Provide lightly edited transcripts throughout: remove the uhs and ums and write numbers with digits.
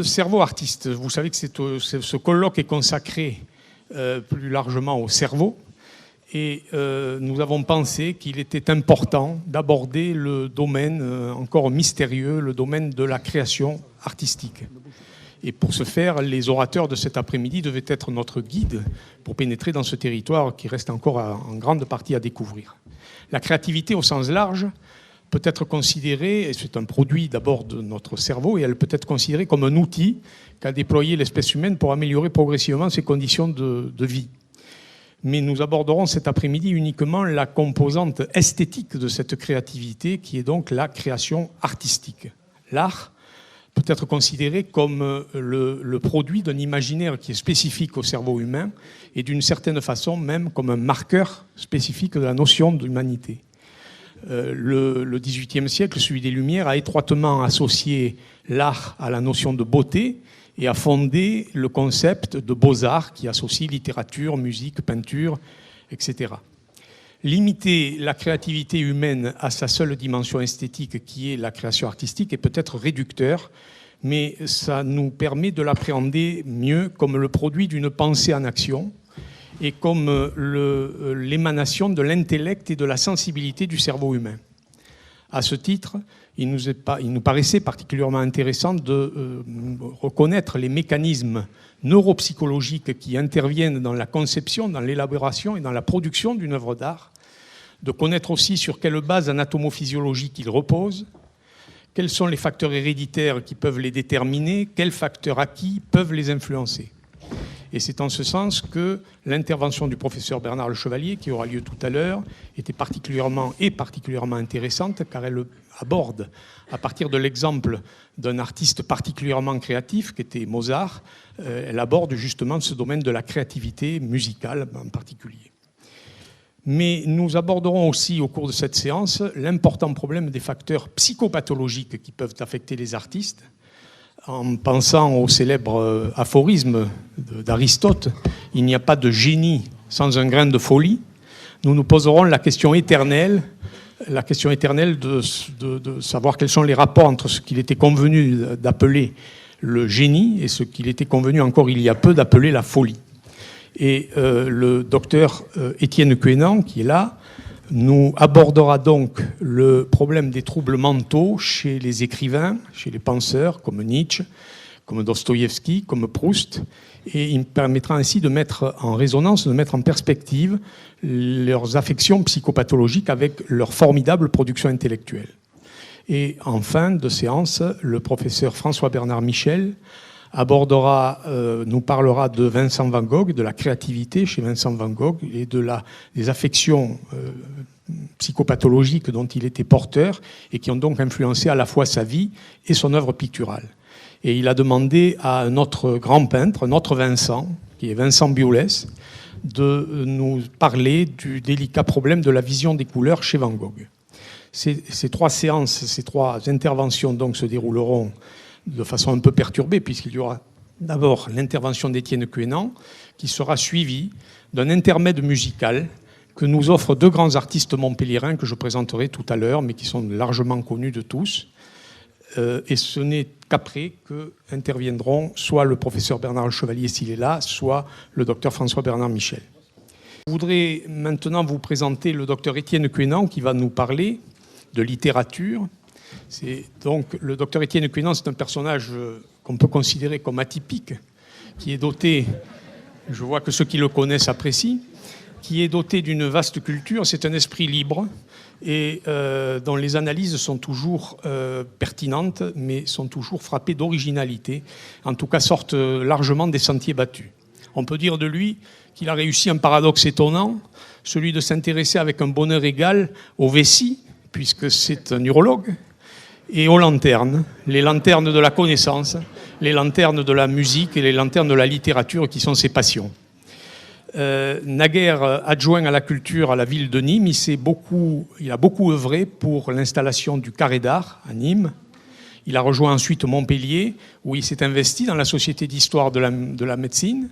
cerveau artiste, vous savez que ce colloque est consacré plus largement au cerveau. Et nous avons pensé qu'il était important d'aborder le domaine encore mystérieux, le domaine de la création artistique. Et pour ce faire, les orateurs de cet après-midi devaient être notre guide pour pénétrer dans ce territoire qui reste encore en grande partie à découvrir. La créativité au sens large peut être considérée, et c'est un produit d'abord de notre cerveau, et elle peut être considérée comme un outil qu'a déployé l'espèce humaine pour améliorer progressivement ses conditions de vie. Mais nous aborderons cet après-midi uniquement la composante esthétique de cette créativité, qui est donc la création artistique. L'art peut être considéré comme le produit d'un imaginaire qui est spécifique au cerveau humain et d'une certaine façon même comme un marqueur spécifique de la notion d'humanité. Le XVIIIe siècle, celui des Lumières, a étroitement associé l'art à la notion de beauté et a fondé le concept de beaux-arts qui associe littérature, musique, peinture, etc. Limiter la créativité humaine à sa seule dimension esthétique qui est la création artistique est peut-être réducteur, mais ça nous permet de l'appréhender mieux comme le produit d'une pensée en action et comme l'émanation de l'intellect et de la sensibilité du cerveau humain. À ce titre, il nous paraissait particulièrement intéressant de reconnaître les mécanismes neuropsychologiques qui interviennent dans la conception, dans l'élaboration et dans la production d'une œuvre d'art, de connaître aussi sur quelle base anatomophysiologique ils reposent, quels sont les facteurs héréditaires qui peuvent les déterminer, quels facteurs acquis peuvent les influencer. Et c'est en ce sens que l'intervention du professeur Bernard Le Chevalier, qui aura lieu tout à l'heure, était particulièrement intéressante, car elle aborde, à partir de l'exemple d'un artiste particulièrement créatif, qui était Mozart, elle aborde justement ce domaine de la créativité musicale en particulier. Mais nous aborderons aussi au cours de cette séance l'important problème des facteurs psychopathologiques qui peuvent affecter les artistes, en pensant au célèbre aphorisme d'Aristote, il n'y a pas de génie sans un grain de folie. Nous nous poserons la question éternelle de savoir quels sont les rapports entre ce qu'il était convenu d'appeler le génie et ce qu'il était convenu encore il y a peu d'appeler la folie. Et le docteur Étienne Quénan, qui est là, nous abordera donc le problème des troubles mentaux chez les écrivains, chez les penseurs comme Nietzsche, comme Dostoïevski, comme Proust, et il permettra ainsi de mettre en résonance, de mettre en perspective leurs affections psychopathologiques avec leur formidable production intellectuelle. Et en fin de séance, le professeur François-Bernard Michel nous parlera de Vincent van Gogh, de la créativité chez Vincent van Gogh et des affections psychopathologiques dont il était porteur et qui ont donc influencé à la fois sa vie et son œuvre picturale. Et il a demandé à notre grand peintre, notre Vincent, qui est Vincent Biolès, de nous parler du délicat problème de la vision des couleurs chez Van Gogh. Ces trois séances, ces trois interventions donc se dérouleront de façon un peu perturbée, puisqu'il y aura d'abord l'intervention d'Étienne Quénan, qui sera suivie d'un intermède musical que nous offrent deux grands artistes montpelliérains que je présenterai tout à l'heure, mais qui sont largement connus de tous. Et ce n'est qu'après qu'interviendront soit le professeur Bernard Le Chevalier, s'il est là, soit le docteur François-Bernard Michel. Je voudrais maintenant vous présenter le docteur Étienne Quénan, qui va nous parler de littérature. Donc, le docteur Étienne Quénan, c'est un personnage qu'on peut considérer comme atypique, qui est doté, je vois que ceux qui le connaissent apprécient, qui est doté d'une vaste culture. C'est un esprit libre et dont les analyses sont toujours pertinentes, mais sont toujours frappées d'originalité, en tout cas sortent largement des sentiers battus. On peut dire de lui qu'il a réussi un paradoxe étonnant, celui de s'intéresser avec un bonheur égal aux vessies, puisque c'est un urologue, et aux lanternes, les lanternes de la connaissance, les lanternes de la musique et les lanternes de la littérature qui sont ses passions. Naguère adjoint à la culture à la ville de Nîmes, il a beaucoup œuvré pour l'installation du Carré d'Art à Nîmes. Il a rejoint ensuite Montpellier, où il s'est investi dans la Société d'histoire de la médecine.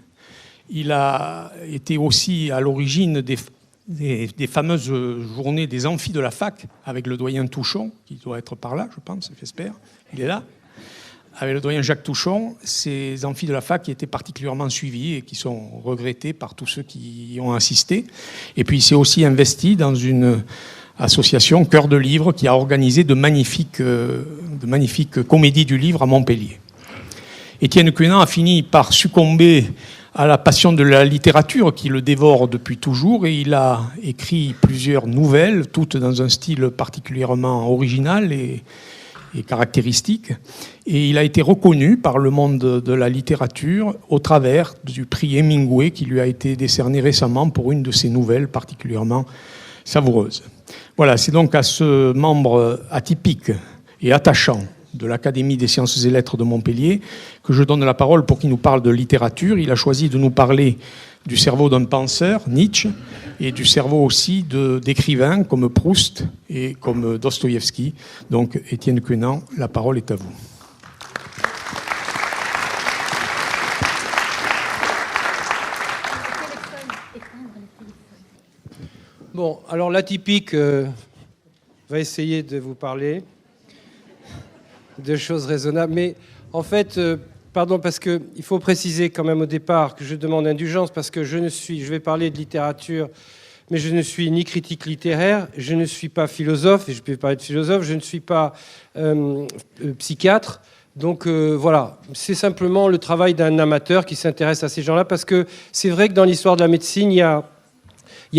Il a été aussi à l'origine des fameuses journées des amphis de la fac avec le doyen Touchon, qui doit être par là, je pense, j'espère, il est là. avec le doyen Jacques Touchon, ces amphis de la fac qui étaient particulièrement suivis et qui sont regrettés par tous ceux qui y ont assisté. Et puis il s'est aussi investi dans une association Cœur de Livre qui a organisé de magnifiques comédies du livre à Montpellier. Étienne Quenant a fini par succomber à la passion de la littérature qui le dévore depuis toujours, et il a écrit plusieurs nouvelles, toutes dans un style particulièrement original et caractéristique. Et il a été reconnu par le monde de la littérature au travers du prix Hemingway qui lui a été décerné récemment pour une de ses nouvelles particulièrement savoureuses. Voilà, c'est donc à ce membre atypique et attachant de l'Académie des sciences et lettres de Montpellier que je donne la parole pour qu'il nous parle de littérature. Il a choisi de nous parler du cerveau d'un penseur, Nietzsche, et du cerveau aussi d'écrivains comme Proust et comme Dostoïevski. Donc, Étienne Quenant, la parole est à vous. Bon, alors l'atypique va essayer de vous parler de choses raisonnables, mais en fait, pardon, parce qu'il faut préciser quand même au départ que je demande indulgence, parce que je vais parler de littérature, mais je ne suis ni critique littéraire, je ne suis pas philosophe, et je peux parler de philosophe, je ne suis pas psychiatre. Donc voilà, c'est simplement le travail d'un amateur qui s'intéresse à ces gens-là, parce que c'est vrai que dans l'histoire de la médecine, il y a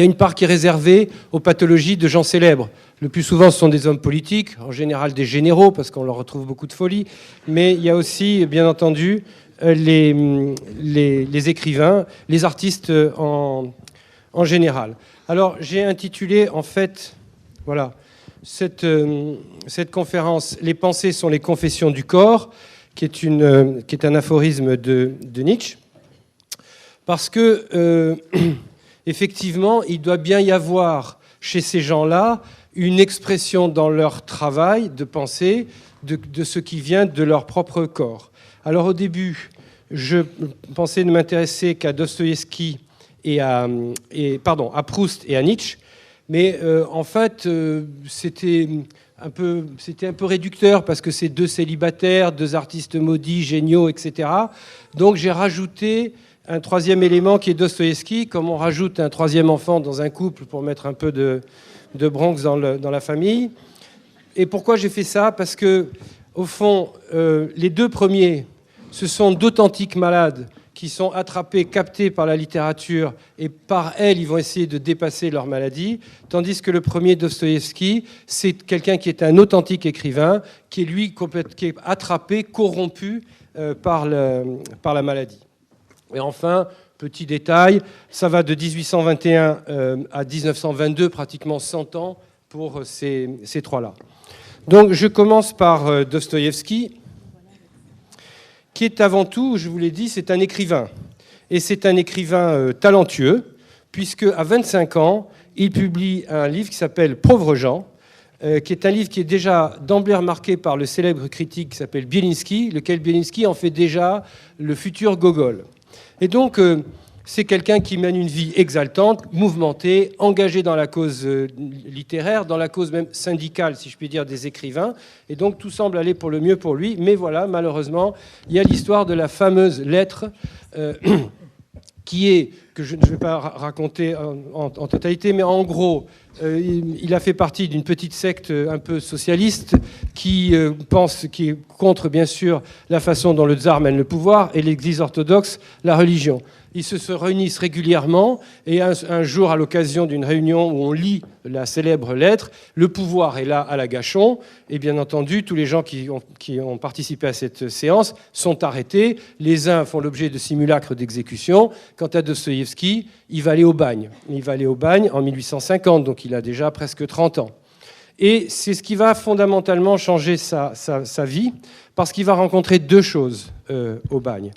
une part qui est réservée aux pathologies de gens célèbres. Le plus souvent, ce sont des hommes politiques, en général des généraux, parce qu'on leur retrouve beaucoup de folie. Mais il y a aussi, bien entendu, les écrivains, les artistes en général. Alors, j'ai intitulé, en fait, voilà, cette conférence « Les pensées sont les confessions du corps », qui est un aphorisme de Nietzsche, parce que... effectivement, il doit bien y avoir chez ces gens-là une expression dans leur travail de pensée de ce qui vient de leur propre corps. Alors au début, je pensais ne m'intéresser qu'à Dostoïevski à Proust et à Nietzsche, mais en fait, c'était un peu réducteur parce que c'est deux célibataires, deux artistes maudits, géniaux, etc. Donc j'ai rajouté un troisième élément qui est Dostoïevski, comme on rajoute un troisième enfant dans un couple pour mettre un peu de Bronx dans la famille. Et pourquoi j'ai fait ça ? Parce que, au fond, les deux premiers, ce sont d'authentiques malades qui sont attrapés, captés par la littérature, et par elle, ils vont essayer de dépasser leur maladie, tandis que le premier, Dostoïevski, c'est quelqu'un qui est un authentique écrivain, qui est lui qui est attrapé, corrompu par la maladie. Et enfin, petit détail, ça va de 1821 à 1922, pratiquement 100 ans pour ces trois-là. Donc je commence par Dostoïevski, qui est avant tout, je vous l'ai dit, c'est un écrivain. Et c'est un écrivain talentueux, puisque à 25 ans, il publie un livre qui s'appelle Pauvres gens, qui est un livre qui est déjà d'emblée remarqué par le célèbre critique qui s'appelle Bielinski, lequel Bielinski en fait déjà le futur Gogol. Et donc, c'est quelqu'un qui mène une vie exaltante, mouvementée, engagé dans la cause littéraire, dans la cause même syndicale, si je puis dire, des écrivains. Et donc, tout semble aller pour le mieux pour lui. Mais voilà, malheureusement, il y a l'histoire de la fameuse lettre que je ne vais pas raconter en totalité, mais en gros, il a fait partie d'une petite secte un peu socialiste qui est contre, bien sûr, la façon dont le tsar mène le pouvoir et l'Église orthodoxe, la religion. Ils se réunissent régulièrement et un jour, à l'occasion d'une réunion où on lit la célèbre lettre, le pouvoir est là à la Gachon et bien entendu, tous les gens qui ont participé à cette séance sont arrêtés. Les uns font l'objet de simulacres d'exécution. Quant à Dostoïevski, il va aller au bagne. Il va aller au bagne en 1850, donc il a déjà presque 30 ans. Et c'est ce qui va fondamentalement changer sa vie, parce qu'il va rencontrer deux choses au bagne.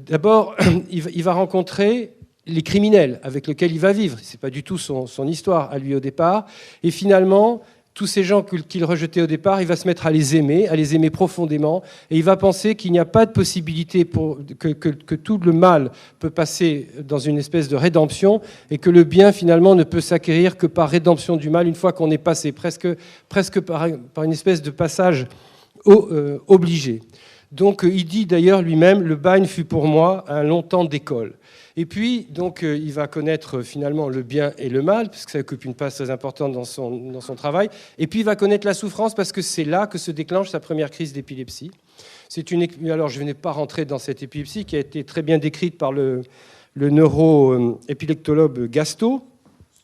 D'abord, il va rencontrer les criminels avec lesquels il va vivre. Ce n'est pas du tout son histoire à lui au départ. Et finalement, tous ces gens qu'il rejetait au départ, il va se mettre à les aimer profondément. Et il va penser qu'il n'y a pas de possibilité que tout le mal peut passer dans une espèce de rédemption et que le bien, finalement, ne peut s'acquérir que par rédemption du mal une fois qu'on est passé, presque par une espèce de passage obligé. Donc il dit d'ailleurs lui-même, le bagne fut pour moi un long temps d'école. Et puis, donc, il va connaître finalement le bien et le mal, parce que ça occupe une place très importante dans son travail. Et puis, il va connaître la souffrance, parce que c'est là que se déclenche sa première crise d'épilepsie. Alors, je ne vais pas rentrer dans cette épilepsie, qui a été très bien décrite par le neuro-épileptologue Gastaut.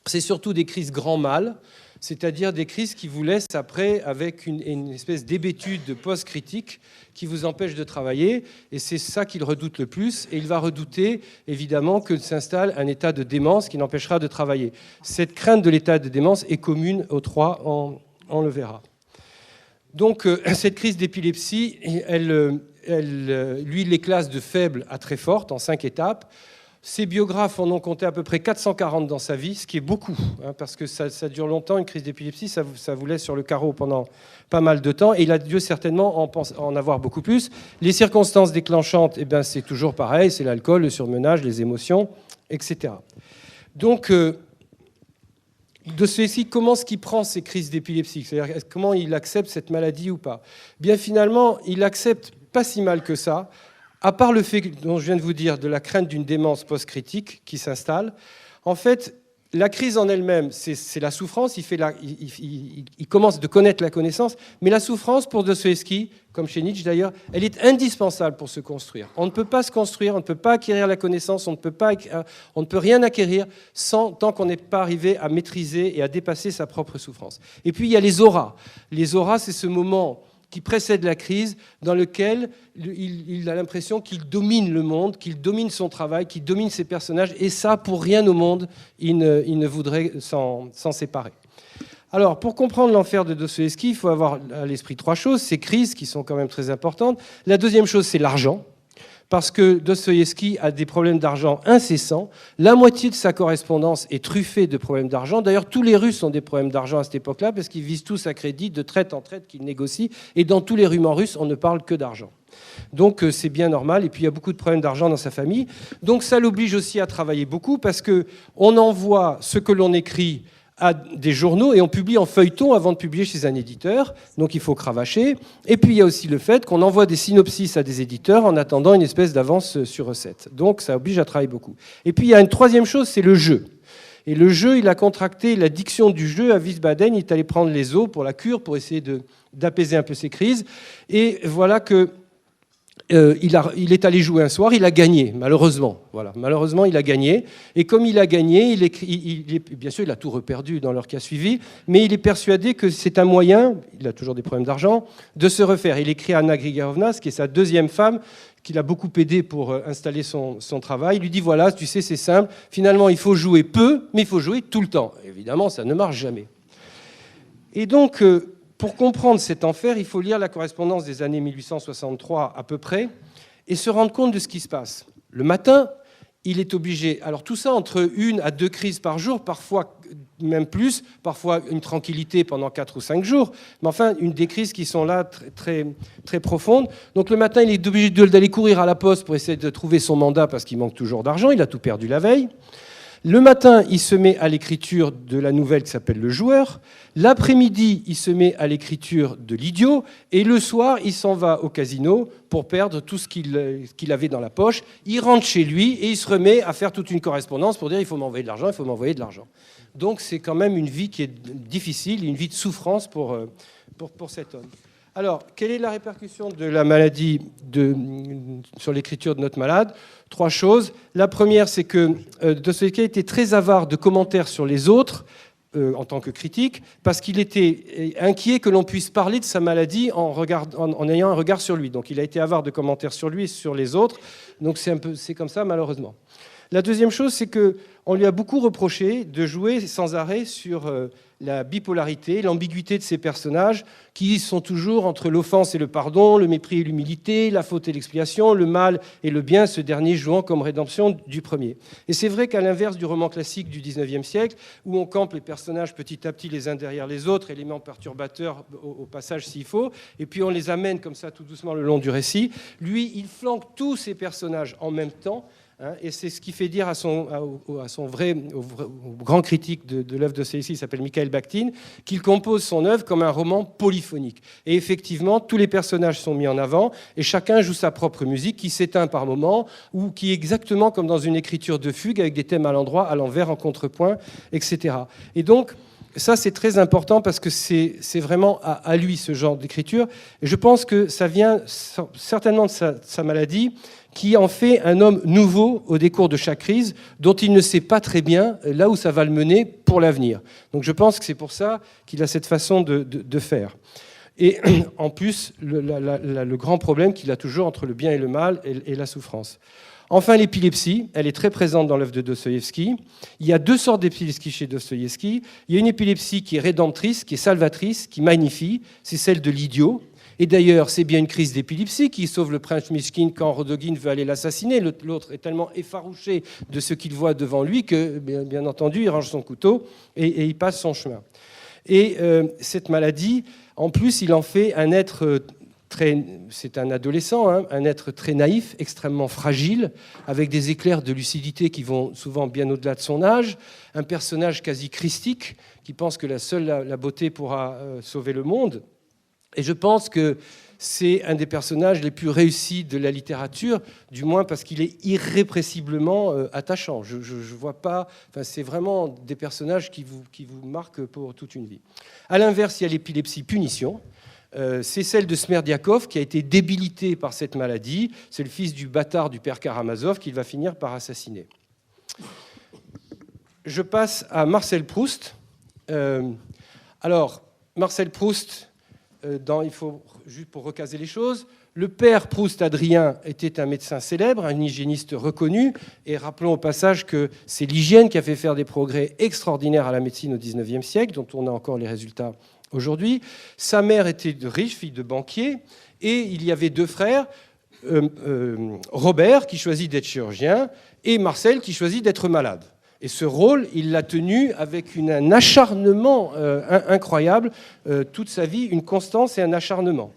C'est surtout des crises grand mal, c'est-à-dire des crises qui vous laissent après avec une espèce d'hébétude post-critique qui vous empêche de travailler, et c'est ça qu'il redoute le plus, et il va redouter évidemment que s'installe un état de démence qui l'empêchera de travailler. Cette crainte de l'état de démence est commune aux trois, on le verra. Donc cette crise d'épilepsie, lui, il les classe de faible à très forte en 5 étapes. Ses biographes en ont compté à peu près 440 dans sa vie, ce qui est beaucoup, parce que ça dure longtemps, une crise d'épilepsie, ça vous laisse sur le carreau pendant pas mal de temps, et il a dû certainement en avoir beaucoup plus. Les circonstances déclenchantes, eh ben, c'est toujours pareil, c'est l'alcool, le surmenage, les émotions, etc. Donc, Dostoïevski, comment est-ce qu'il prend ces crises d'épilepsie? C'est-à-dire, comment il accepte cette maladie ou pas? Bien, finalement, il accepte pas si mal que ça, à part le fait dont je viens de vous dire, de la crainte d'une démence post-critique qui s'installe. En fait, la crise en elle-même, c'est la souffrance. Il commence de connaître la connaissance, mais la souffrance, pour Dostoïevski, comme chez Nietzsche d'ailleurs, elle est indispensable pour se construire. On ne peut pas se construire, on ne peut pas acquérir la connaissance, on ne peut rien acquérir tant qu'on n'est pas arrivé à maîtriser et à dépasser sa propre souffrance. Et puis, il y a les auras. Les auras, c'est ce moment qui précède la crise, dans lequel il a l'impression qu'il domine le monde, qu'il domine son travail, qu'il domine ses personnages, et ça, pour rien au monde, il ne voudrait s'en séparer. Alors, pour comprendre l'enfer de Dostoïevski, il faut avoir à l'esprit 3 choses, ces crises qui sont quand même très importantes. La deuxième chose, c'est l'argent, parce que Dostoïevski a des problèmes d'argent incessants. La moitié de sa correspondance est truffée de problèmes d'argent. D'ailleurs, tous les Russes ont des problèmes d'argent à cette époque-là, parce qu'ils visent tous à crédit, de traite en traite qu'ils négocient. Et dans tous les romans russes, on ne parle que d'argent. Donc c'est bien normal. Et puis il y a beaucoup de problèmes d'argent dans sa famille. Donc ça l'oblige aussi à travailler beaucoup, parce qu'on envoie ce que l'on écrit à des journaux et on publie en feuilleton avant de publier chez un éditeur, donc il faut cravacher. Et puis il y a aussi le fait qu'on envoie des synopsis à des éditeurs en attendant une espèce d'avance sur recette. Donc ça oblige à travailler beaucoup. Et puis il y a une troisième chose, c'est le jeu. Et le jeu, il a contracté l'addiction du jeu à Wiesbaden, il est allé prendre les eaux pour la cure, pour essayer d'apaiser un peu ses crises. Et voilà que il est allé jouer un soir, il a gagné, malheureusement. Voilà, malheureusement, il a gagné. Et comme il a gagné, bien sûr, il a tout reperdu dans l'heure qui a suivi, mais il est persuadé que c'est un moyen, il a toujours des problèmes d'argent, de se refaire. Il écrit à Anna Grigorovna, qui est sa deuxième femme, qui l'a beaucoup aidé pour installer son travail. Il lui dit, voilà, tu sais, c'est simple, finalement, il faut jouer peu, mais il faut jouer tout le temps. Évidemment, ça ne marche jamais. Et donc, pour comprendre cet enfer, il faut lire la correspondance des années 1863 à peu près et se rendre compte de ce qui se passe. Le matin, il est obligé, alors tout ça entre 1 à 2 crises par jour, parfois même plus, parfois une tranquillité pendant 4 ou 5 jours, mais enfin des crises qui sont là très, très profondes. Donc le matin, il est obligé d'aller courir à la poste pour essayer de trouver son mandat parce qu'il manque toujours d'argent, il a tout perdu la veille. Le matin, il se met à l'écriture de la nouvelle qui s'appelle Le Joueur. L'après-midi, il se met à l'écriture de L'Idiot. Et le soir, il s'en va au casino pour perdre tout ce qu'il avait dans la poche. Il rentre chez lui et il se remet à faire toute une correspondance pour dire « il faut m'envoyer de l'argent, il faut m'envoyer de l'argent ». Donc c'est quand même une vie qui est difficile, une vie de souffrance pour cet homme. Alors, quelle est la répercussion de la maladie sur l'écriture de notre malade? 3 choses. La première, c'est que Dostoïevski était très avare de commentaires sur les autres en tant que critique, parce qu'il était inquiet que l'on puisse parler de sa maladie en ayant un regard sur lui. Donc il a été avare de commentaires sur lui et sur les autres. Donc c'est comme ça, malheureusement. La deuxième chose, c'est qu'on lui a beaucoup reproché de jouer sans arrêt sur la bipolarité, l'ambiguïté de ses personnages, qui sont toujours entre l'offense et le pardon, le mépris et l'humilité, la faute et l'expiation, le mal et le bien, ce dernier jouant comme rédemption du premier. Et c'est vrai qu'à l'inverse du roman classique du XIXe siècle, où on campe les personnages petit à petit les uns derrière les autres, éléments perturbateurs au passage s'il faut, et puis on les amène comme ça tout doucement le long du récit, lui, il flanque tous ses personnages en même temps, Et c'est ce qui fait dire au grand critique de l'œuvre de Dostoïevski, qui s'appelle Mikhail Bakhtin, qu'il compose son œuvre comme un roman polyphonique. Et effectivement, tous les personnages sont mis en avant et chacun joue sa propre musique qui s'éteint par moments ou qui est exactement comme dans une écriture de fugue avec des thèmes à l'endroit, à l'envers, en contrepoint, etc. Et donc, ça, c'est très important parce que c'est vraiment à lui, ce genre d'écriture. Et je pense que ça vient certainement de sa maladie, qui en fait un homme nouveau au décours de chaque crise, dont il ne sait pas très bien là où ça va le mener pour l'avenir. Donc je pense que c'est pour ça qu'il a cette façon de faire. Et en plus, le grand problème qu'il a toujours entre le bien et le mal et la souffrance. Enfin, l'épilepsie, elle est très présente dans l'œuvre de Dostoïevski. Il y a deux sortes d'épilepsie chez Dostoïevski. Il y a une épilepsie qui est rédemptrice, qui est salvatrice, qui magnifie, c'est celle de l'idiot. Et d'ailleurs, c'est bien une crise d'épilepsie qui sauve le prince Mishkin quand Rodogin veut aller l'assassiner. L'autre est tellement effarouché de ce qu'il voit devant lui que, bien entendu, il range son couteau et il passe son chemin. Et cette maladie, en plus, il en fait un être c'est un adolescent, un être très naïf, extrêmement fragile, avec des éclairs de lucidité qui vont souvent bien au-delà de son âge, un personnage quasi christique qui pense que la beauté pourra sauver le monde. Et je pense que c'est un des personnages les plus réussis de la littérature, du moins parce qu'il est irrépressiblement attachant. Je vois pas. Enfin, c'est vraiment des personnages qui vous marquent pour toute une vie. À l'inverse, il y a l'épilepsie punition. C'est celle de Smerdiakov qui a été débilité par cette maladie. C'est le fils du bâtard du père Karamazov qu'il va finir par assassiner. Je passe à Marcel Proust. Alors, Marcel Proust, il faut, juste pour recaser les choses, le père Proust, Adrien, était un médecin célèbre, un hygiéniste reconnu. Et rappelons au passage que c'est l'hygiène qui a fait faire des progrès extraordinaires à la médecine au XIXe siècle, dont on a encore les résultats aujourd'hui. Sa mère était riche, fille de banquier, et il y avait deux frères, Robert, qui choisit d'être chirurgien, et Marcel, qui choisit d'être malade. Et ce rôle, il l'a tenu avec un acharnement incroyable, toute sa vie, une constance et un acharnement.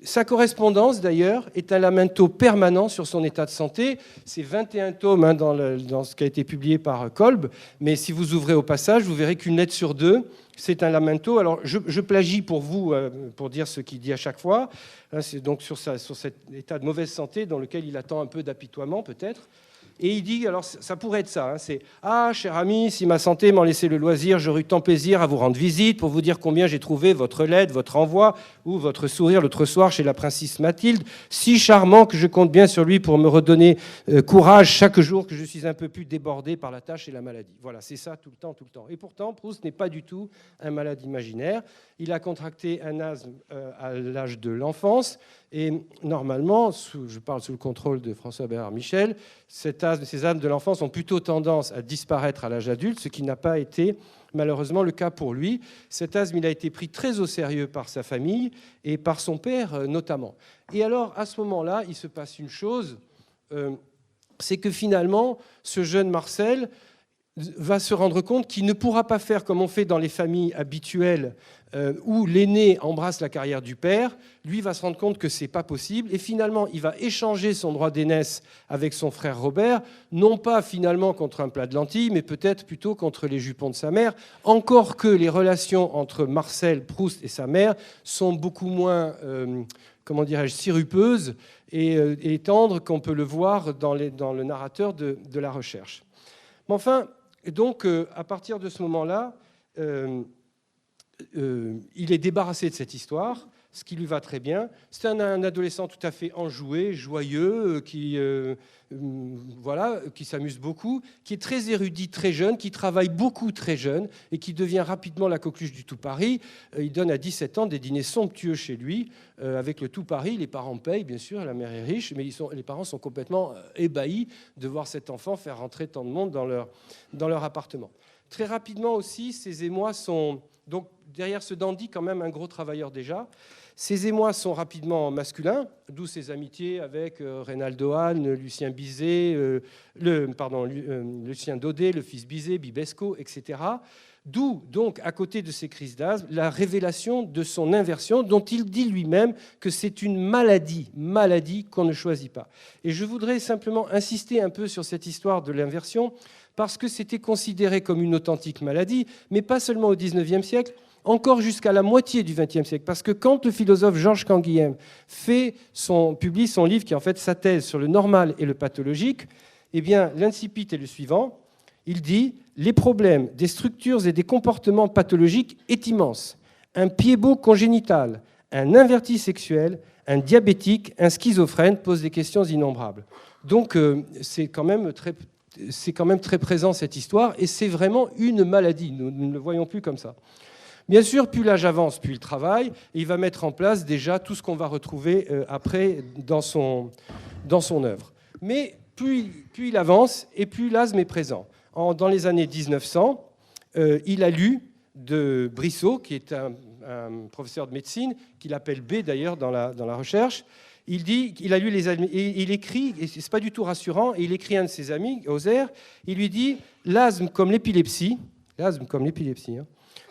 Sa correspondance, d'ailleurs, est un lamento permanent sur son état de santé. C'est 21 tomes dans ce qui a été publié par Kolb, mais si vous ouvrez au passage, vous verrez qu'une lettre sur deux, c'est un lamento. Alors, je plagie pour vous, pour dire ce qu'il dit à chaque fois. C'est donc sur cet état de mauvaise santé dans lequel il attend un peu d'apitoiement, peut-être. Et il dit, alors ça pourrait être ça, c'est « Ah, cher ami, si ma santé m'en laissait le loisir, j'aurais eu tant plaisir à vous rendre visite pour vous dire combien j'ai trouvé votre lettre, votre envoi ou votre sourire l'autre soir chez la princesse Mathilde, si charmant que je compte bien sur lui pour me redonner courage chaque jour que je suis un peu plus débordé par la tâche et la maladie. » Voilà, c'est ça tout le temps, tout le temps. Et pourtant, Proust n'est pas du tout un malade imaginaire. Il a contracté un asthme à l'âge de l'enfance. Et normalement, je parle sous le contrôle de François Bernard Michel, ces asthmes de l'enfance ont plutôt tendance à disparaître à l'âge adulte, ce qui n'a pas été malheureusement le cas pour lui. Cet asthme, il a été pris très au sérieux par sa famille et par son père notamment. Et alors, à ce moment-là, il se passe une chose, c'est que finalement, ce jeune Marcel va se rendre compte qu'il ne pourra pas faire comme on fait dans les familles habituelles où l'aîné embrasse la carrière du père. Lui va se rendre compte que ce n'est pas possible et finalement il va échanger son droit d'aînesse avec son frère Robert, non pas finalement contre un plat de lentilles, mais peut-être plutôt contre les jupons de sa mère, encore que les relations entre Marcel Proust et sa mère sont beaucoup moins comment dirais-je, sirupeuses et tendres qu'on peut le voir dans le narrateur de la recherche. Mais enfin, donc, à partir de ce moment-là, il est débarrassé de cette histoire, ce qui lui va très bien. C'est un adolescent tout à fait enjoué, joyeux, qui s'amuse beaucoup, qui est très érudit, très jeune, qui travaille beaucoup très jeune et qui devient rapidement la coqueluche du tout Paris. Il donne à 17 ans des dîners somptueux chez lui, avec le tout Paris. Les parents payent, bien sûr, la mère est riche, mais les parents sont complètement ébahis de voir cet enfant faire rentrer tant de monde dans leur appartement. Très rapidement aussi, ces émois sont... Donc, derrière ce dandy, quand même un gros travailleur déjà. Ces émois sont rapidement masculins, d'où ses amitiés avec Reynaldo Hahn, Lucien Bizet, Lucien Daudet, le fils Bizet, Bibesco, etc. D'où, donc, à côté de ces crises d'asthme, la révélation de son inversion, dont il dit lui-même que c'est une maladie qu'on ne choisit pas. Et je voudrais simplement insister un peu sur cette histoire de l'inversion, parce que c'était considéré comme une authentique maladie, mais pas seulement au XIXe siècle, encore jusqu'à la moitié du XXe siècle. Parce que quand le philosophe Georges Canguilhem publie son livre, qui est en fait sa thèse sur le normal et le pathologique, eh bien, l'incipit est le suivant. Il dit « Les problèmes des structures et des comportements pathologiques est immense. Un pied-bot congénital, un inverti sexuel, un diabétique, un schizophrène posent des questions innombrables. » Donc, c'est quand même très présent, cette histoire, et c'est vraiment une maladie. Nous ne le voyons plus comme ça. Bien sûr, plus l'âge avance, plus il travaille, et il va mettre en place déjà tout ce qu'on va retrouver après dans son œuvre. Mais plus il avance, et plus l'asthme est présent. Dans les années 1900, il a lu de Brissot, qui est un professeur de médecine, qu'il appelle B d'ailleurs dans la recherche. Il dit qu'il a lu les amis, et il écrit, et c'est pas du tout rassurant, et il écrit à un de ses amis, Hauser, il lui dit « L'asthme comme l'épilepsie,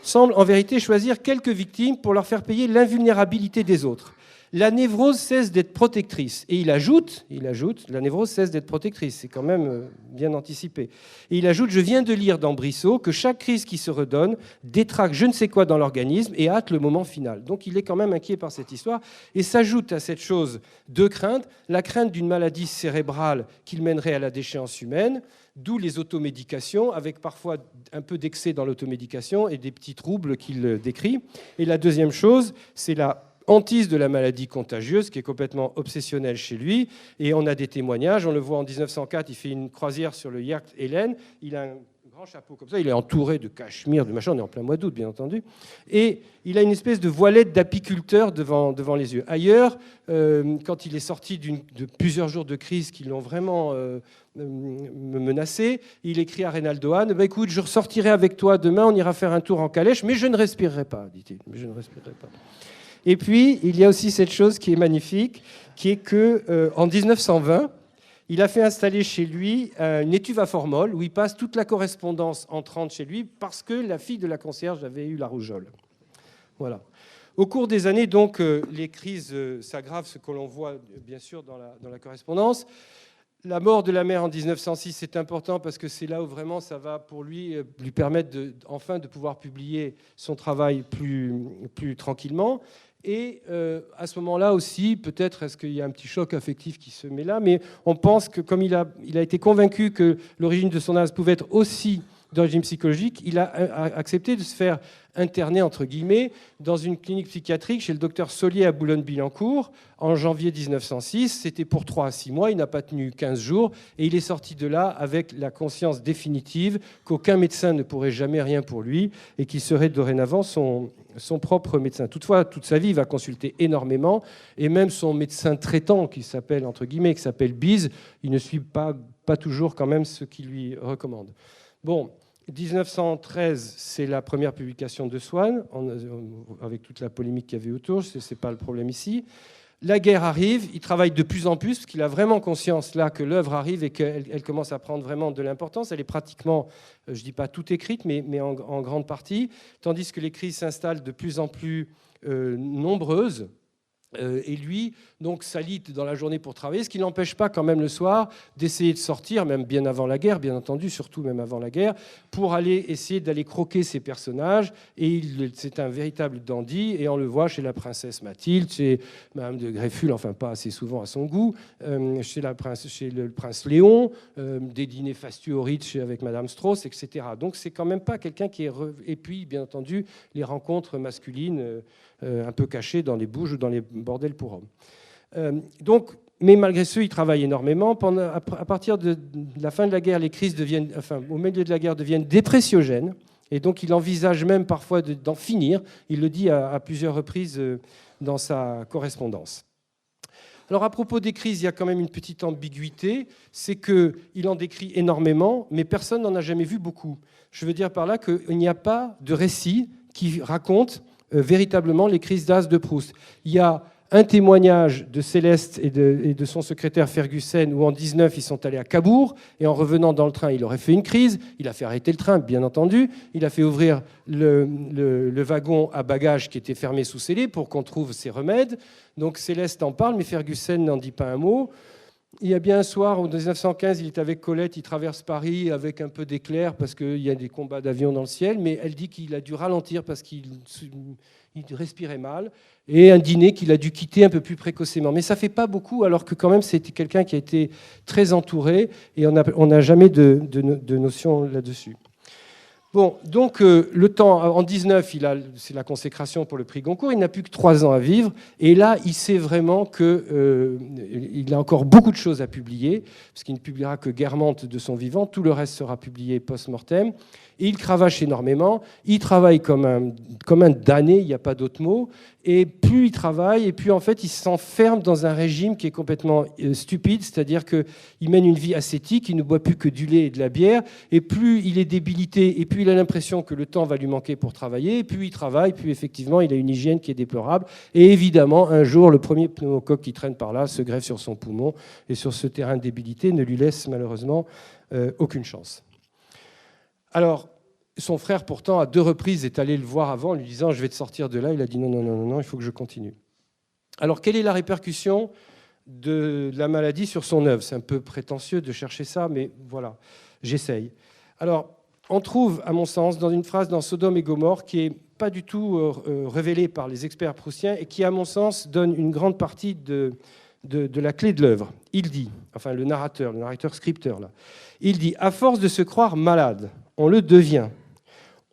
semble en vérité choisir quelques victimes pour leur faire payer l'invulnérabilité des autres. La névrose cesse d'être protectrice. » Et il ajoute, la névrose cesse d'être protectrice. C'est quand même bien anticipé. Et il ajoute, je viens de lire dans Brissot que chaque crise qui se redonne détraque je ne sais quoi dans l'organisme et hâte le moment final. Donc il est quand même inquiet par cette histoire. Et s'ajoute à cette chose deux craintes. La crainte d'une maladie cérébrale qu'il mènerait à la déchéance humaine, d'où les automédications, avec parfois un peu d'excès dans l'automédication et des petits troubles qu'il décrit. Et la deuxième chose, c'est la hantise de la maladie contagieuse, qui est complètement obsessionnelle chez lui. Et on a des témoignages. On le voit en 1904, il fait une croisière sur le yacht Hélène. Il a un grand chapeau comme ça. Il est entouré de cachemire, de machin. On est en plein mois d'août, bien entendu. Et il a une espèce de voilette d'apiculteur devant les yeux. Ailleurs, quand il est sorti de plusieurs jours de crise qui l'ont vraiment menacé, il écrit à Reynaldo Hahn, écoute, je ressortirai avec toi demain, on ira faire un tour en calèche, mais je ne respirerai pas, dit-il. Mais je ne respirerai pas. Et puis, il y a aussi cette chose qui est magnifique, qui est qu'en 1920, il a fait installer chez lui une étuve à formol où il passe toute la correspondance entrante chez lui parce que la fille de la concierge avait eu la rougeole. Voilà. Au cours des années, donc, les crises s'aggravent, ce que l'on voit bien sûr dans la correspondance. La mort de la mère en 1906, c'est important parce que c'est là où vraiment ça va pour lui permettre enfin de pouvoir publier son travail plus tranquillement. Et à ce moment-là aussi, peut-être est-ce qu'il y a un petit choc affectif qui se met là, mais on pense que comme il a été convaincu que l'origine de son asthme pouvait être aussi d'origine psychologique, il a accepté de se faire interné, entre guillemets, dans une clinique psychiatrique chez le docteur Solier à Boulogne-Billancourt en janvier 1906. C'était pour 3 à 6 mois, il n'a pas tenu 15 jours, et il est sorti de là avec la conscience définitive qu'aucun médecin ne pourrait jamais rien pour lui et qu'il serait dorénavant son propre médecin. Toutefois, toute sa vie, il va consulter énormément, et même son médecin traitant, qui s'appelle, entre guillemets, qui s'appelle Bise, il ne suit pas toujours quand même ce qu'il lui recommande. Bon, 1913, c'est la première publication de Swann, avec toute la polémique qu'il y avait autour, ce n'est pas le problème ici. La guerre arrive, il travaille de plus en plus, parce qu'il a vraiment conscience là que l'œuvre arrive et qu'elle commence à prendre vraiment de l'importance. Elle est pratiquement, je ne dis pas toute écrite, mais en grande partie, tandis que les crises s'installent de plus en plus nombreuses. Et lui, donc, s'allie dans la journée pour travailler, ce qui n'empêche pas quand même le soir d'essayer de sortir, même bien avant la guerre, bien entendu, surtout même avant la guerre, pour essayer d'aller croquer ses personnages. Et c'est un véritable dandy, et on le voit chez la princesse Mathilde, chez Madame de Greffule, enfin pas assez souvent à son goût, chez le prince Léon, des dîners fastueux au Ritz avec Madame Strauss, etc. Donc c'est quand même pas quelqu'un qui est... Et puis, bien entendu, les rencontres masculines un peu cachées dans les bouges ou dans les bordels pour hommes. Mais malgré ce, il travaille énormément. À partir de la fin de la guerre, les crises au milieu de la guerre, deviennent dépressiogènes. Et donc, il envisage même parfois d'en finir. Il le dit à plusieurs reprises dans sa correspondance. Alors, à propos des crises, il y a quand même une petite ambiguïté. C'est qu'il en décrit énormément, mais personne n'en a jamais vu beaucoup. Je veux dire par là qu'il n'y a pas de récit qui raconte véritablement les crises d'asthme de Proust. Il y a un témoignage de Céleste et de son secrétaire Ferguson où en 19 ils sont allés à Cabourg et en revenant dans le train il aurait fait une crise, il a fait arrêter le train bien entendu, il a fait ouvrir le wagon à bagages qui était fermé sous scellé pour qu'on trouve ses remèdes. Donc Céleste en parle mais Ferguson n'en dit pas un mot. Il y a bien un soir, en 1915, il est avec Colette, il traverse Paris avec un peu d'éclair parce qu'il y a des combats d'avions dans le ciel, mais elle dit qu'il a dû ralentir parce qu'il respirait mal, et un dîner qu'il a dû quitter un peu plus précocement. Mais ça ne fait pas beaucoup, alors que quand même c'était quelqu'un qui a été très entouré, et on n'a jamais de notion là-dessus. Bon, donc le temps, en 19, c'est la consécration pour le prix Goncourt, il n'a plus que 3 ans à vivre, et là, il sait vraiment qu'il a encore beaucoup de choses à publier, parce qu'il ne publiera que Guermantes de son vivant, tout le reste sera publié post-mortem, et il cravache énormément, il travaille comme un damné, il n'y a pas d'autre mot, et plus il travaille, et plus en fait il s'enferme dans un régime qui est complètement stupide, c'est-à-dire qu'il mène une vie ascétique, il ne boit plus que du lait et de la bière, et plus il est débilité, et plus il a l'impression que le temps va lui manquer pour travailler, et plus il travaille, plus effectivement il a une hygiène qui est déplorable, et évidemment un jour le premier pneumocoque qui traîne par là se greffe sur son poumon, et sur ce terrain de débilité ne lui laisse malheureusement aucune chance. Alors, son frère, pourtant, à 2 reprises, est allé le voir avant, en lui disant « Je vais te sortir de là ». Il a dit « Non, il faut que je continue ». Alors, quelle est la répercussion de la maladie sur son œuvre ? C'est un peu prétentieux de chercher ça, mais voilà, j'essaye. Alors, on trouve, à mon sens, dans une phrase dans Sodome et Gomorrhe qui n'est pas du tout révélée par les experts proustiens et qui, à mon sens, donne une grande partie de la clé de l'œuvre. Il dit, enfin le narrateur-scripteur, là, il dit « À force de se croire malade, on le devient.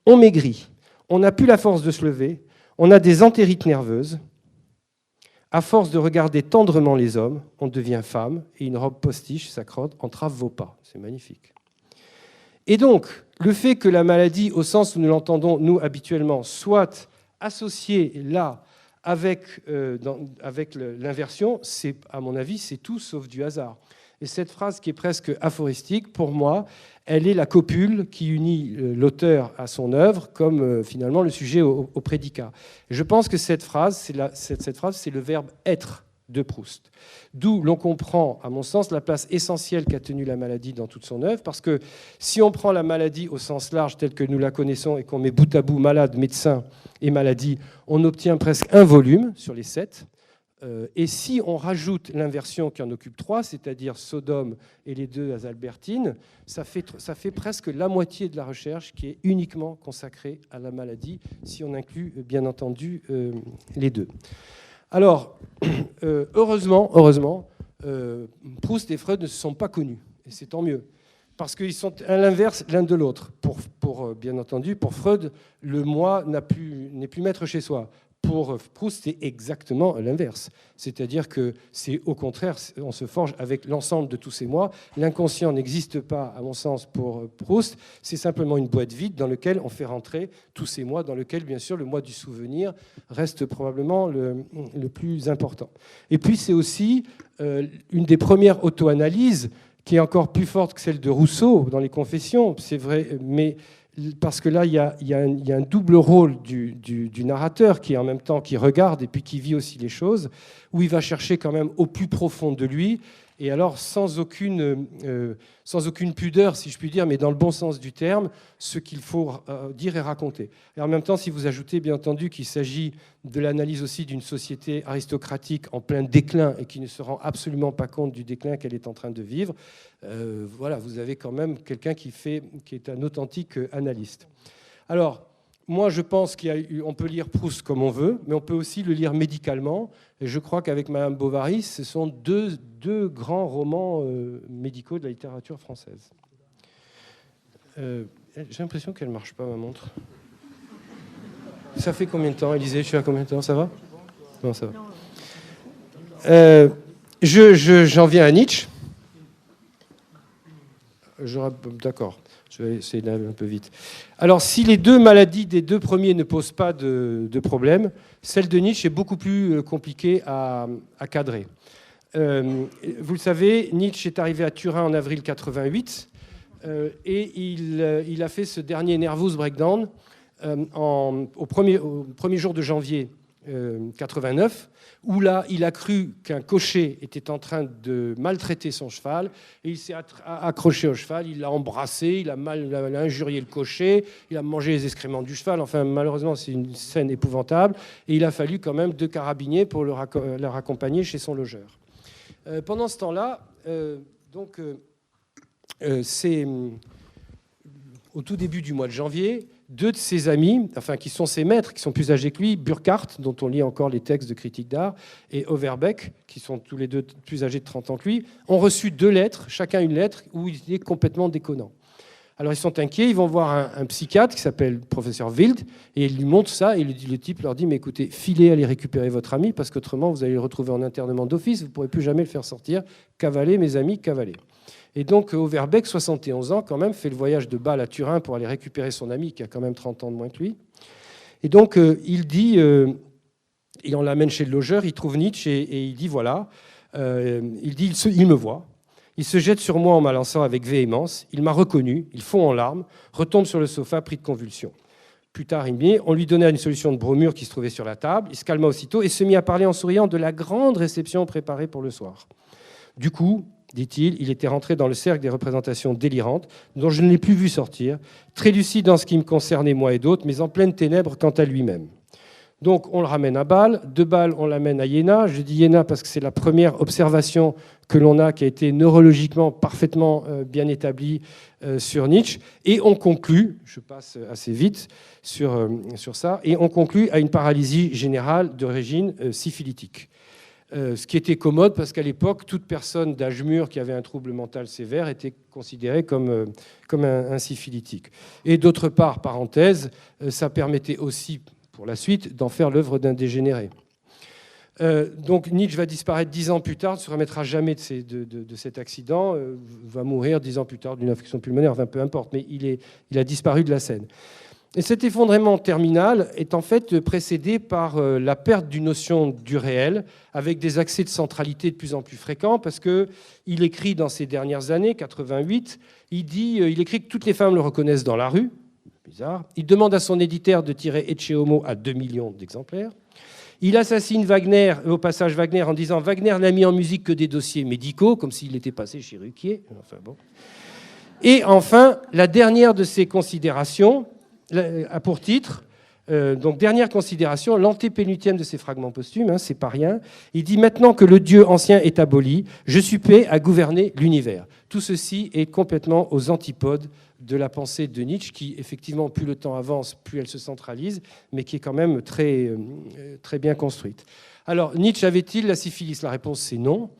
On maigrit, on n'a plus la force de se lever, on a des entérites nerveuses. À force de regarder tendrement les hommes, on devient femme et une robe postiche s'accroche, entrave vos pas. » C'est magnifique. Et donc, le fait que la maladie, au sens où nous l'entendons, nous, habituellement, soit associée là avec l'inversion, c'est, à mon avis, c'est tout sauf du hasard. Et cette phrase qui est presque aphoristique, pour moi, elle est la copule qui unit l'auteur à son œuvre, comme finalement le sujet au prédicat. Et je pense que cette phrase, c'est le verbe « être » de Proust. D'où l'on comprend, à mon sens, la place essentielle qu'a tenue la maladie dans toute son œuvre, parce que si on prend la maladie au sens large telle que nous la connaissons et qu'on met bout à bout malade, médecin et maladie, on obtient presque un volume sur les 7. Et si on rajoute l'inversion qui en occupe 3, c'est-à-dire Sodome et les 2 Albertines, ça fait presque la moitié de la recherche qui est uniquement consacrée à la maladie, si on inclut bien entendu les 2. Alors, heureusement, Proust et Freud ne se sont pas connus, et c'est tant mieux, parce qu'ils sont à l'inverse l'un de l'autre. Bien entendu, pour Freud, le moi n'est plus maître chez soi. Pour Proust, c'est exactement l'inverse. C'est-à-dire que c'est au contraire, on se forge avec l'ensemble de tous ces moi. L'inconscient n'existe pas, à mon sens, pour Proust. C'est simplement une boîte vide dans laquelle on fait rentrer tous ces moi, dans lequel, bien sûr, le moi du souvenir reste probablement le plus important. Et puis, c'est aussi une des premières auto-analyses qui est encore plus forte que celle de Rousseau dans les Confessions, c'est vrai, mais parce que là, il y a un double rôle du narrateur qui, en même temps, qui regarde et puis qui vit aussi les choses, où il va chercher quand même au plus profond de lui, et alors sans aucune pudeur, si je puis dire, mais dans le bon sens du terme, ce qu'il faut dire et raconter. Et en même temps, si vous ajoutez, bien entendu, qu'il s'agit de l'analyse aussi d'une société aristocratique en plein déclin et qui ne se rend absolument pas compte du déclin qu'elle est en train de vivre, voilà, vous avez quand même quelqu'un qui est un authentique analyste. Alors, moi, je pense qu'on peut lire Proust comme on veut, mais on peut aussi le lire médicalement. Et je crois qu'avec Madame Bovary, ce sont deux grands romans médicaux de la littérature française. J'ai l'impression qu'elle ne marche pas, ma montre. Ça fait combien de temps, Élisée? Je suis à combien de temps? Ça va? Non, ça va. J'en viens à Nietzsche. D'accord. Je vais essayer d'aller un peu vite. Alors, si les 2 maladies des 2 premiers ne posent pas de problème, celle de Nietzsche est beaucoup plus compliquée à cadrer. Vous le savez, Nietzsche est arrivé à Turin en avril 88 et il a fait ce dernier nervous breakdown au premier jour de janvier 89, où là, il a cru qu'un cocher était en train de maltraiter son cheval, et il s'est accroché au cheval, il l'a embrassé, il a injurié le cocher, il a mangé les excréments du cheval. Enfin, malheureusement, c'est une scène épouvantable, et il a fallu quand même 2 carabiniers pour le raccompagner chez son logeur. Pendant ce temps-là, c'est au tout début du mois de janvier, 2 de ses amis, enfin qui sont ses maîtres, qui sont plus âgés que lui, Burckhardt, dont on lit encore les textes de critique d'art, et Overbeck, qui sont tous les 2 plus âgés de 30 ans que lui, ont reçu 2 lettres, chacun une lettre, où il est complètement déconnant. Alors ils sont inquiets, ils vont voir un psychiatre qui s'appelle professeur Wild, et il lui montre ça, et le type leur dit « Mais écoutez, filez, allez récupérer votre ami, parce qu'autrement vous allez le retrouver en internement d'office, vous ne pourrez plus jamais le faire sortir. Cavalez, mes amis, cavalez ». Et donc Overbeck, 71 ans quand même, fait le voyage de Bâle à Turin pour aller récupérer son ami qui a quand même 30 ans de moins que lui. Et donc il dit, et on l'amène chez le logeur, il trouve Nietzsche et il dit voilà, il me voit, il se jette sur moi en m'alançant avec véhémence, il m'a reconnu, il fond en larmes, retombe sur le sofa pris de convulsions. Plus tard, on lui donna une solution de bromure qui se trouvait sur la table, il se calma aussitôt et se mit à parler en souriant de la grande réception préparée pour le soir. Du coup, dit-il, il était rentré dans le cercle des représentations délirantes, dont je ne l'ai plus vu sortir, très lucide en ce qui me concernait moi et d'autres, mais en pleine ténèbres quant à lui-même. Donc on le ramène à Bâle, de Bâle on l'amène à Iéna, je dis Iéna parce que c'est la première observation que l'on a qui a été neurologiquement parfaitement bien établie sur Nietzsche, et on conclut, je passe assez vite sur ça, et on conclut à une paralysie générale d'origine syphilitique. Ce qui était commode parce qu'à l'époque, toute personne d'âge mûr qui avait un trouble mental sévère était considérée comme un syphilitique. Et d'autre part, parenthèse, ça permettait aussi, pour la suite, d'en faire l'œuvre d'un dégénéré. Donc Nietzsche va disparaître 10 ans plus tard, ne se remettra jamais de cet accident, va mourir 10 ans plus tard d'une infection pulmonaire, enfin peu importe, mais il a disparu de la scène. Et cet effondrement terminal est en fait précédé par la perte d'une notion du réel, avec des accès de centralité de plus en plus fréquents, parce qu'il écrit dans ces dernières années, 88, il écrit que toutes les femmes le reconnaissent dans la rue, bizarre. Il demande à son éditeur de tirer Ecce Homo à 2 millions d'exemplaires. Il assassine Wagner, au passage Wagner, en disant « Wagner n'a mis en musique que des dossiers médicaux », comme s'il était passé chez Ruquier. Enfin, bon. Et enfin, la dernière de ces considérations a pour titre, donc dernière considération, l'antépénultième de ces fragments posthumes, c'est pas rien. Il dit « Maintenant que le Dieu ancien est aboli, je suis prêt à gouverner l'univers ». Tout ceci est complètement aux antipodes de la pensée de Nietzsche, qui effectivement, plus le temps avance, plus elle se centralise, mais qui est quand même très, très bien construite. Alors, Nietzsche avait-il la syphilis? La réponse, c'est non.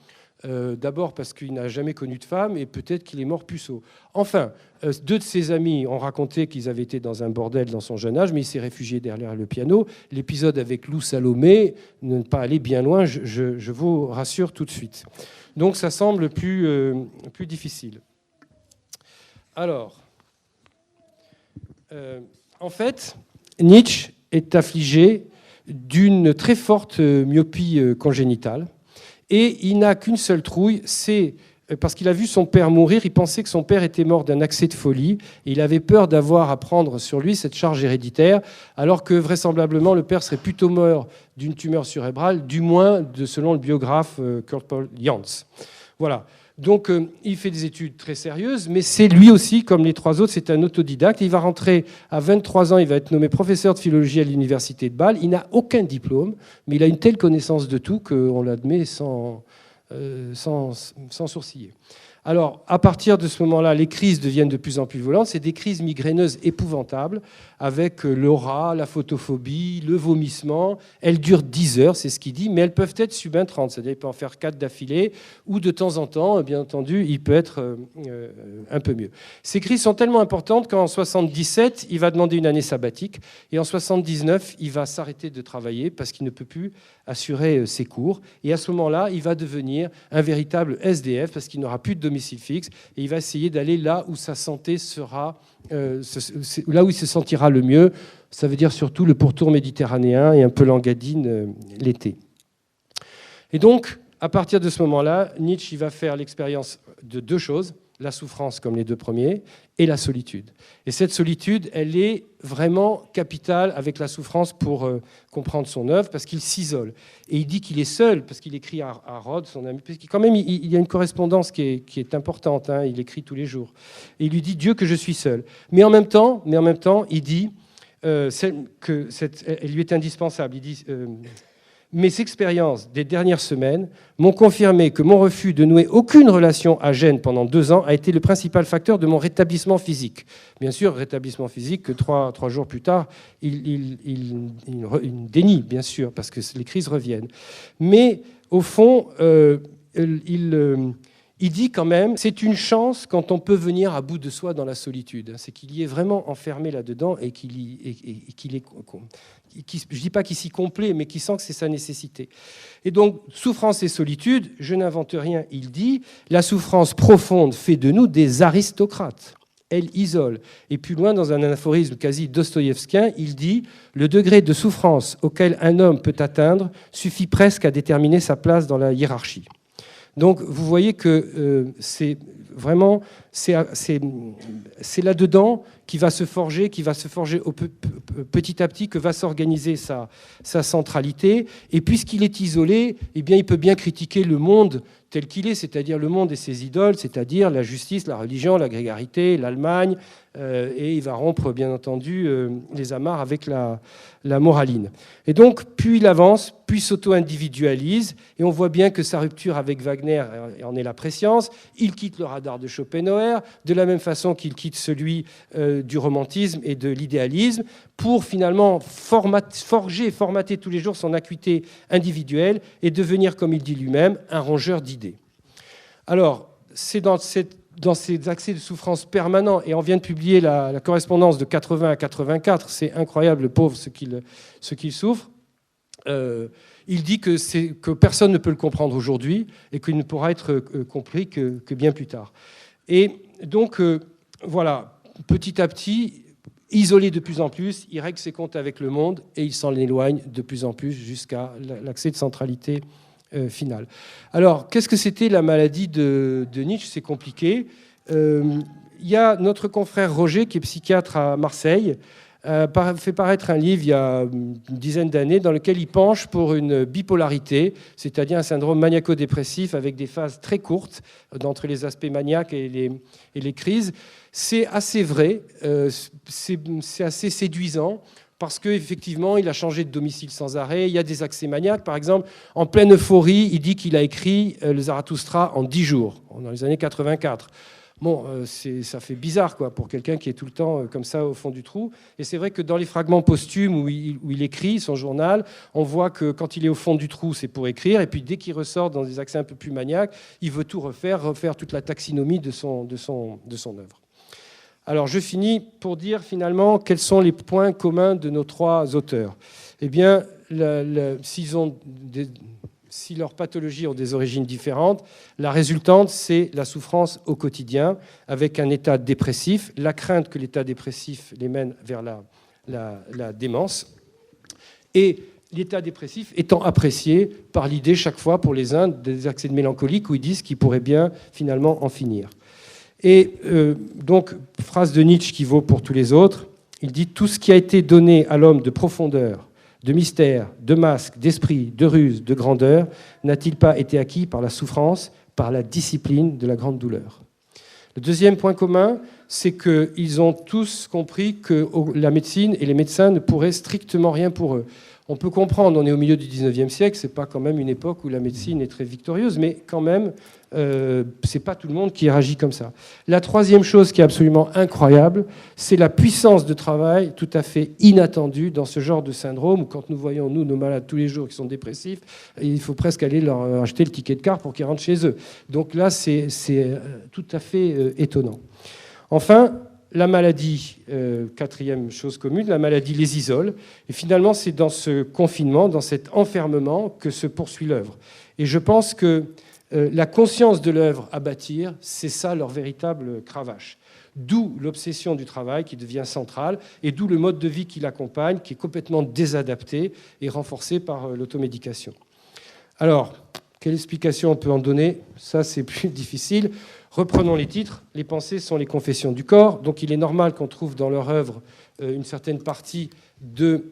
D'abord parce qu'il n'a jamais connu de femme et peut-être qu'il est mort puceau. Enfin, 2 de ses amis ont raconté qu'ils avaient été dans un bordel dans son jeune âge, mais il s'est réfugié derrière le piano. L'épisode avec Lou Salomé, ne pas aller bien loin, je vous rassure tout de suite. Donc ça semble plus difficile. Alors, en fait, Nietzsche est affligé d'une très forte myopie congénitale. Et il n'a qu'une seule trouille, c'est parce qu'il a vu son père mourir, il pensait que son père était mort d'un accès de folie, et il avait peur d'avoir à prendre sur lui cette charge héréditaire, alors que vraisemblablement le père serait plutôt mort d'une tumeur cérébrale, du moins selon le biographe Kurt Paul Jans. Voilà. Donc il fait des études très sérieuses, mais c'est lui aussi, comme les 3 autres, c'est un autodidacte. Il va rentrer à 23 ans, il va être nommé professeur de philologie à l'université de Bâle. Il n'a aucun diplôme, mais il a une telle connaissance de tout qu'on l'admet sans sourciller. Alors, à partir de ce moment-là, les crises deviennent de plus en plus violentes. C'est des crises migraineuses épouvantables, avec l'aura, la photophobie, le vomissement. Elles durent 10 heures, c'est ce qu'il dit, mais elles peuvent être subintrantes. C'est-à-dire qu'il peut en faire 4 d'affilée, ou de temps en temps, bien entendu, il peut être un peu mieux. Ces crises sont tellement importantes qu'en 77, il va demander une année sabbatique, et en 79, il va s'arrêter de travailler parce qu'il ne peut plus assurer ses cours. Et à ce moment-là, il va devenir un véritable SDF parce qu'il n'aura plus de domicile fixe et il va essayer d'aller là où sa santé sera, là où il se sentira le mieux. Ça veut dire surtout le pourtour méditerranéen et un peu l'Engadine l'été. Et donc, à partir de ce moment-là, Nietzsche il va faire l'expérience de 2 choses. la souffrance comme les deux premiers, et la solitude. Et cette solitude, elle est vraiment capitale avec la souffrance pour comprendre son œuvre, parce qu'il s'isole. Et il dit qu'il est seul, parce qu'il écrit à Rhodes, son ami, parce qu'il quand même, il y a une correspondance qui est importante, hein, il écrit tous les jours. Et il lui dit « Dieu, que je suis seul ». Mais en même temps, il dit qu'elle lui est indispensable. Il dit mes expériences des dernières semaines m'ont confirmé que mon refus de nouer aucune relation à Gênes pendant 2 ans a été le principal facteur de mon rétablissement physique. Bien sûr, rétablissement physique que 3 jours plus tard, il dénie, bien sûr, parce que les crises reviennent. Mais au fond, il dit quand même, c'est une chance quand on peut venir à bout de soi dans la solitude. C'est qu'il y est vraiment enfermé là-dedans et qu'il est... je ne dis pas qu'il s'y complaît, mais qu'il sent que c'est sa nécessité. Et donc, souffrance et solitude, je n'invente rien, il dit, la souffrance profonde fait de nous des aristocrates. Elle isole. Et plus loin, dans un aphorisme quasi dostoïevskien, il dit « Le degré de souffrance auquel un homme peut atteindre suffit presque à déterminer sa place dans la hiérarchie. » Donc, vous voyez que c'est vraiment, c'est là-dedans qu'il va se forger, petit à petit, que va s'organiser sa centralité. Et puisqu'il est isolé, eh bien, il peut bien critiquer le monde tel qu'il est, c'est-à-dire le monde et ses idoles, c'est-à-dire la justice, la religion, la grégarité, l'Allemagne, et il va rompre, bien entendu, les amarres avec la moraline. Et donc, plus il avance, plus il s'auto-individualise, et on voit bien que sa rupture avec Wagner en est la prescience. Il quitte le radar de Schopenhauer, de la même façon qu'il quitte celui du romantisme et de l'idéalisme, pour finalement formater tous les jours son acuité individuelle et devenir, comme il dit lui-même, un rongeur d'idées. Alors, c'est dans ces accès de souffrance permanents, et on vient de publier la correspondance de 80 à 84, c'est incroyable, le pauvre, ce qu'il souffre. Il dit que personne ne peut le comprendre aujourd'hui et qu'il ne pourra être compris que bien plus tard. Et donc, voilà, petit à petit, isolé de plus en plus, il règle ses comptes avec le monde et il s'en éloigne de plus en plus jusqu'à l'accès de centralité finale. Alors, qu'est-ce que c'était la maladie de Nietzsche? C'est compliqué. Il y a notre confrère Roger, qui est psychiatre à Marseille, fait paraître un livre il y a une dizaine d'années dans lequel il penche pour une bipolarité, c'est-à-dire un syndrome maniaco-dépressif avec des phases très courtes entre les aspects maniaques et les crises. C'est assez vrai, c'est assez séduisant, parce qu'effectivement, il a changé de domicile sans arrêt. Il y a des accès maniaques. Par exemple, en pleine euphorie, il dit qu'il a écrit le Zarathustra en 10 jours, dans les années 84. Bon, ça fait bizarre, quoi, pour quelqu'un qui est tout le temps comme ça au fond du trou. Et c'est vrai que dans les fragments posthumes où il écrit son journal, on voit que quand il est au fond du trou, c'est pour écrire. Et puis dès qu'il ressort dans des accès un peu plus maniaques, il veut tout refaire toute la taxinomie de son œuvre. Alors, je finis pour dire finalement quels sont les points communs de nos 3 auteurs. Eh bien, si leurs pathologies ont des origines différentes, la résultante, c'est la souffrance au quotidien, avec un état dépressif, la crainte que l'état dépressif les mène vers la démence, et l'état dépressif étant apprécié par l'idée chaque fois pour les uns des accès de mélancolie où ils disent qu'ils pourraient bien finalement en finir. Et donc, phrase de Nietzsche qui vaut pour tous les autres, il dit « Tout ce qui a été donné à l'homme de profondeur, de mystère, de masque, d'esprit, de ruse, de grandeur, n'a-t-il pas été acquis par la souffrance, par la discipline de la grande douleur ?» Le deuxième point commun, c'est qu'ils ont tous compris que la médecine et les médecins ne pourraient strictement rien pour eux. On peut comprendre, on est au milieu du 19e siècle, c'est pas quand même une époque où la médecine est très victorieuse, mais quand même, c'est pas tout le monde qui réagit comme ça. La troisième chose qui est absolument incroyable, c'est la puissance de travail tout à fait inattendue dans ce genre de syndrome où quand nous voyons, nous, nos malades tous les jours qui sont dépressifs, il faut presque aller leur acheter le ticket de car pour qu'ils rentrent chez eux. Donc là, c'est tout à fait étonnant. Enfin, la maladie, quatrième chose commune, la maladie les isole. Et finalement, c'est dans ce confinement, dans cet enfermement que se poursuit l'œuvre. Et je pense que la conscience de l'œuvre à bâtir, c'est ça leur véritable cravache. D'où l'obsession du travail qui devient centrale, et d'où le mode de vie qui l'accompagne, qui est complètement désadapté et renforcé par l'automédication. Alors, Quelle explication on peut en donner? Ça, c'est plus difficile. Reprenons les titres. Les pensées sont les confessions du corps. Donc il est normal qu'on trouve dans leur œuvre une certaine partie de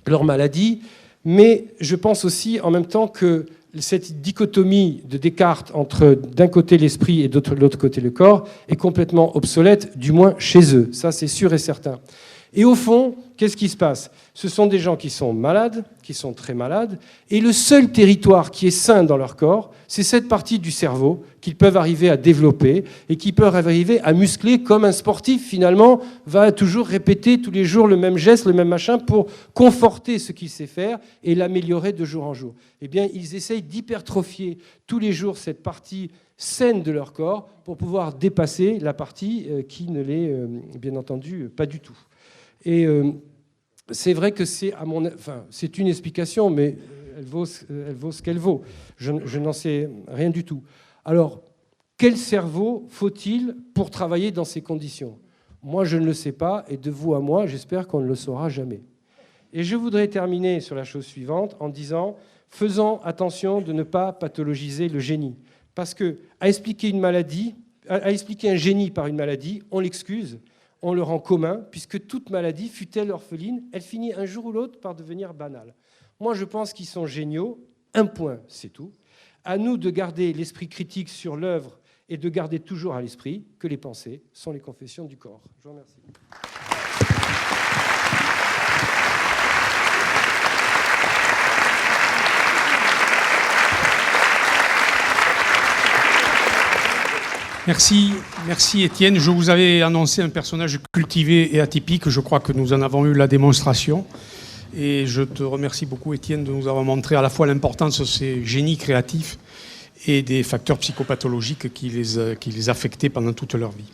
leur maladie. Mais je pense aussi en même temps que cette dichotomie de Descartes entre d'un côté l'esprit et de l'autre côté le corps est complètement obsolète, du moins chez eux. Ça, c'est sûr et certain. Et au fond, qu'est-ce qui se passe? Ce sont des gens qui sont malades, qui sont très malades, et le seul territoire qui est sain dans leur corps, c'est cette partie du cerveau qu'ils peuvent arriver à développer et qu'ils peuvent arriver à muscler comme un sportif, finalement, va toujours répéter tous les jours le même geste, le même machin, pour conforter ce qu'il sait faire et l'améliorer de jour en jour. Eh bien, ils essayent d'hypertrophier tous les jours cette partie saine de leur corps pour pouvoir dépasser la partie qui ne l'est, bien entendu, pas du tout. Et c'est vrai que c'est une explication, mais elle vaut ce qu'elle vaut. Je n'en sais rien du tout. Alors, quel cerveau faut-il pour travailler dans ces conditions? Moi, je ne le sais pas, et de vous à moi, j'espère qu'on ne le saura jamais. Et je voudrais terminer sur la chose suivante en disant, faisons attention de ne pas pathologiser le génie. Parce que à expliquer un génie par une maladie, on l'excuse, on le rend commun, puisque toute maladie, fût-elle orpheline, elle finit un jour ou l'autre par devenir banale. Moi, je pense qu'ils sont géniaux. Un point, c'est tout. À nous de garder l'esprit critique sur l'œuvre et de garder toujours à l'esprit que les pensées sont les confessions du corps. Je vous remercie. Merci Étienne. Je vous avais annoncé un personnage cultivé et atypique. Je crois que nous en avons eu la démonstration. Et je te remercie beaucoup Étienne de nous avoir montré à la fois l'importance de ces génies créatifs et des facteurs psychopathologiques qui les affectaient pendant toute leur vie.